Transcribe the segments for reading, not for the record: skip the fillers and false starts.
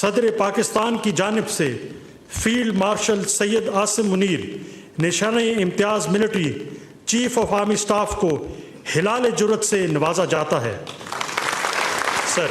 صدر پاکستان کی جانب سے فیلڈ مارشل سید عاصم منیر نشان امتیاز military chief of army staff کو ہلال جرأت سے نوازا جاتا ہے۔ سر،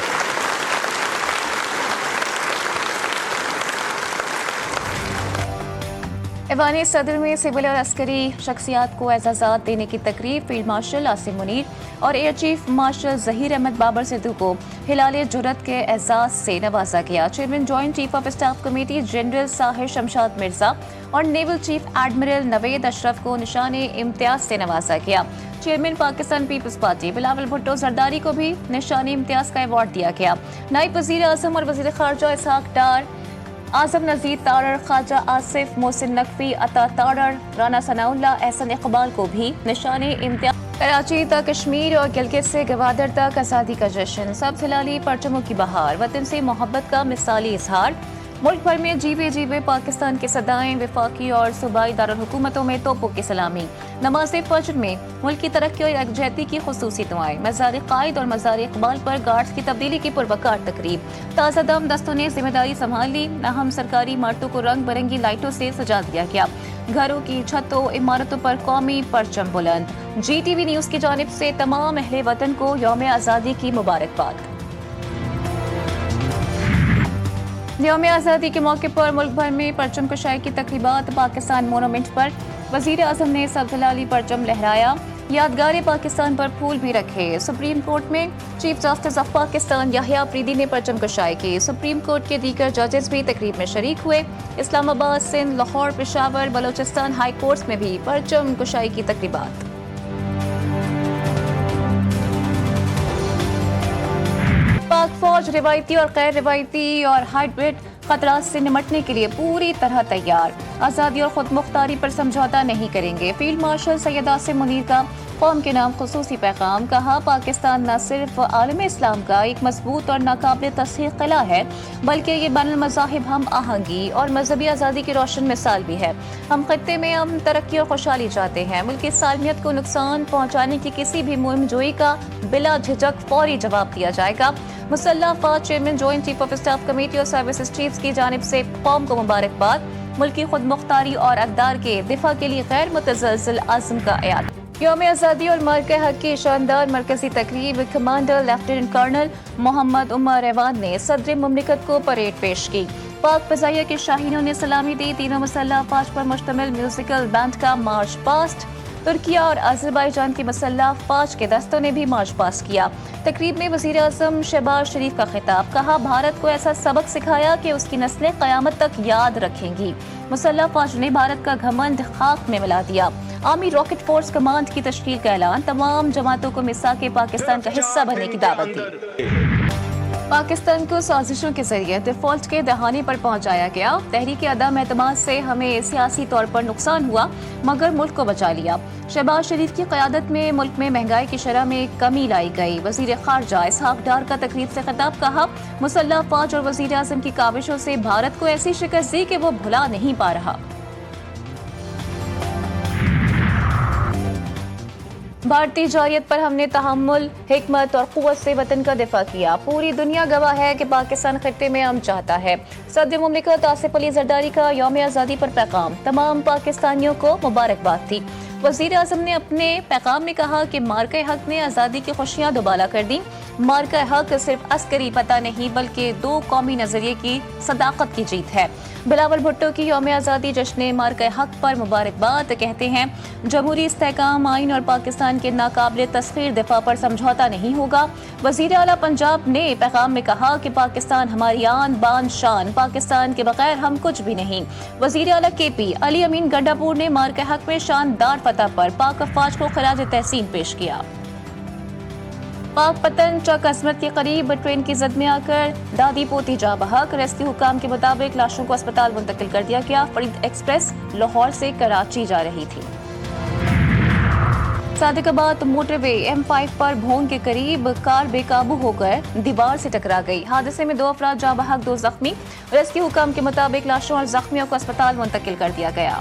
ایوان صدر میں سول اور عسکری شخصیات کو اعزازات دینے کی تقریب فیلڈ مارشل عاصم منیر اور air chief marshal Zaheer Ahmed Babar Sidhu کو ہلال جرأت کے اعزاز سے نوازا گیا۔ Chairman joint chief of staff committee general Sahir Shamshad Mirza اور نیول چیف ایڈمرل نوید اشرف کو نشان امتیاز سے نوازا گیا۔ چیئرمین پاکستان پیپلز پارٹی بلاول بھٹو زرداری کو بھی نشان امتیاز کا ایوارڈ دیا گیا۔ نائب وزیر اعظم اور وزیر خارجہ اسحاق ڈار، اعظم نذیر تارڑ، خواجہ آصف محسن نقوی، عطا تارڑ، رانا ثناء اللہ، احسن اقبال کو بھی نشان امتیاز۔ کراچی تا کشمیر اور گلگت سے گوادر تک آزادی کا جشن، سبز ہلالی پرچموں کی بہار، وطن سے محبت کا مثالی اظہار۔ ملک بھر میں جیوے جیوے پاکستان کی صدائیں، وفاقی اور صوبائی دارالحکومتوں میں توپوں کی سلامی، نماز فجر میں ملک کی ترقی اور یکجہتی کی خصوصی دعائیں، مزار قائد اور مزار اقبال پر گارڈز کی تبدیلی کی پروقار تقریب، تازہ دم دستوں نے ذمہ داری سنبھال لی، اہم سرکاری عمارتوں کو رنگ برنگی لائٹوں سے سجا دیا گیا، گھروں کی چھتوں عمارتوں پر قومی پرچم بلند۔ جی ٹی وی نیوز کی جانب سے تمام اہل وطن کو یوم آزادی کی مبارکباد۔ یوم آزادی کے موقع پر ملک بھر میں پرچم کشائی کی تقریبات، پاکستان مونومنٹ پر وزیر اعظم نے سبز ہلالی پرچم لہرایا، یادگار پاکستان پر پھول بھی رکھے۔ سپریم کورٹ میں چیف جسٹس آف پاکستان یحییٰ آفریدی نے پرچم کشائی کی، سپریم کورٹ کے دیگر ججز بھی تقریب میں شریک ہوئے۔ اسلام آباد، سندھ، لاہور، پشاور، بلوچستان ہائی کورٹس میں بھی پرچم کشائی کی تقریبات۔ پاک فوج روایتی اور غیر روایتی اور ہائیبرڈ خطرات سے نمٹنے کے لیے پوری طرح تیار، آزادی اور خود مختاری پر سمجھوتہ نہیں کریں گے۔ فیلڈ مارشل سید عاصم منیر کا قوم کے نام خصوصی پیغام، کہا پاکستان نہ صرف عالم اسلام کا ایک مضبوط اور ناقابل تسخیر قلعہ ہے بلکہ یہ بین المذاہب ہم آہنگی اور مذہبی آزادی کی روشن مثال بھی ہے۔ ہم خطے میں امن، ترقی اور خوشحالی چاہتے ہیں۔ ملک کی سالمیت کو نقصان پہنچانے کی کسی بھی مہم جوئی کا بلا جھجک فوری جواب دیا جائے گا۔ مسلح افواج chairman joint chief of staff committee اور سروسز چیفز کی جانب سے قوم کو مبارکباد۔ ملکی خود مختاری اور اقدار کے دفاع کے لیے غیر متزلزل عزم کا اعادہ۔ یوم آزادی اور مارکہ حق کی شاندار مرکزی تقریب، commander lieutenant colonel Muhammad Umar ایوان نے صدر مملکت کو پریڈ پیش کی۔ پاک فضائیہ کے شاہینوں نے سلامی دی، تینوں مسلح افواج پر مشتمل میوزیکل بینڈ کا مارچ پاسٹ۔ ترکیہ اور آذربائیجان کی مسلح افواج کے دستوں نے بھی مارچ پاس کیا۔ تقریب میں وزیر اعظم شہباز شریف کا خطاب، کہا بھارت کو ایسا سبق سکھایا کہ اس کی نسلیں قیامت تک یاد رکھیں گی۔ مسلح افواج نے بھارت کا گھمنڈ خاک میں ملا دیا۔ آرمی راکٹ فورس کمانڈ کی تشکیل کا اعلان، تمام جماعتوں کو میثاق پاکستان کا حصہ بننے کی دعوت دی۔ پاکستان کو سازشوں کے ذریعے ڈیفالٹ کے دہانے پر پہنچایا گیا۔ تحریک عدم اعتماد سے ہمیں سیاسی طور پر نقصان ہوا مگر ملک کو بچا لیا۔ شہباز شریف کی قیادت میں ملک میں مہنگائی کی شرح میں کمی لائی گئی۔ وزیر خارجہ اسحاق ڈار کا تقریب سے خطاب، کہا مسلح افواج اور وزیر اعظم کی کاوشوں سے بھارت کو ایسی شکست دی کہ وہ بھلا نہیں پا رہا۔ بھارتی جارحیت پر ہم نے تحمل، حکمت اور قوت سے وطن کا دفاع کیا۔ پوری دنیا گواہ ہے کہ پاکستان خطے میں امن چاہتا ہے۔ صدر مملکت آصف علی زرداری کا یوم آزادی پر پیغام، تمام پاکستانیوں کو مبارکباد تھی۔ وزیر اعظم نے اپنے پیغام میں کہا کہ مارکہ حق نے آزادی کی خوشیاں دوبالا کر دیں۔ مارکہ حق صرف عسکری فتح نہیں بلکہ دو قومی نظریے کی صداقت کی جیت ہے۔ بلاول بھٹو کی یوم آزادی جشن مارکہ حق پر مبارکباد، کہتے ہیں جمہوری استحکام، آئین اور پاکستان کے ناقابل تسخیر دفاع پر سمجھوتہ نہیں ہوگا۔ وزیر اعلیٰ پنجاب نے پیغام میں کہا کہ پاکستان ہماری آن بان شان، پاکستان کے بغیر ہم کچھ بھی نہیں۔ وزیر اعلیٰ کے پی علی امین گنڈاپور نے مارکہ حق میں شاندار فتح پر پاک افواج کو خراج تحسین پیش کیا۔ پاک پتن چک عظمت کے قریب ٹرین کی زد میں آ کر دادی پوتی جاں بحق، ریسکیو حکام کے مطابق لاشوں کو اسپتال منتقل کر دیا گیا۔ فرید ایکسپریس لاہور سے کراچی جا رہی تھی۔ صادق آباد موٹر وے M5 پر بھونگ کے قریب کار بے قابو ہو کر دیوار سے ٹکرا گئی۔ حادثے میں 2 افراد جاں بحق، 2 زخمی۔ ریسکیو حکام کے مطابق لاشوں اور زخمیوں کو اسپتال منتقل کر دیا گیا۔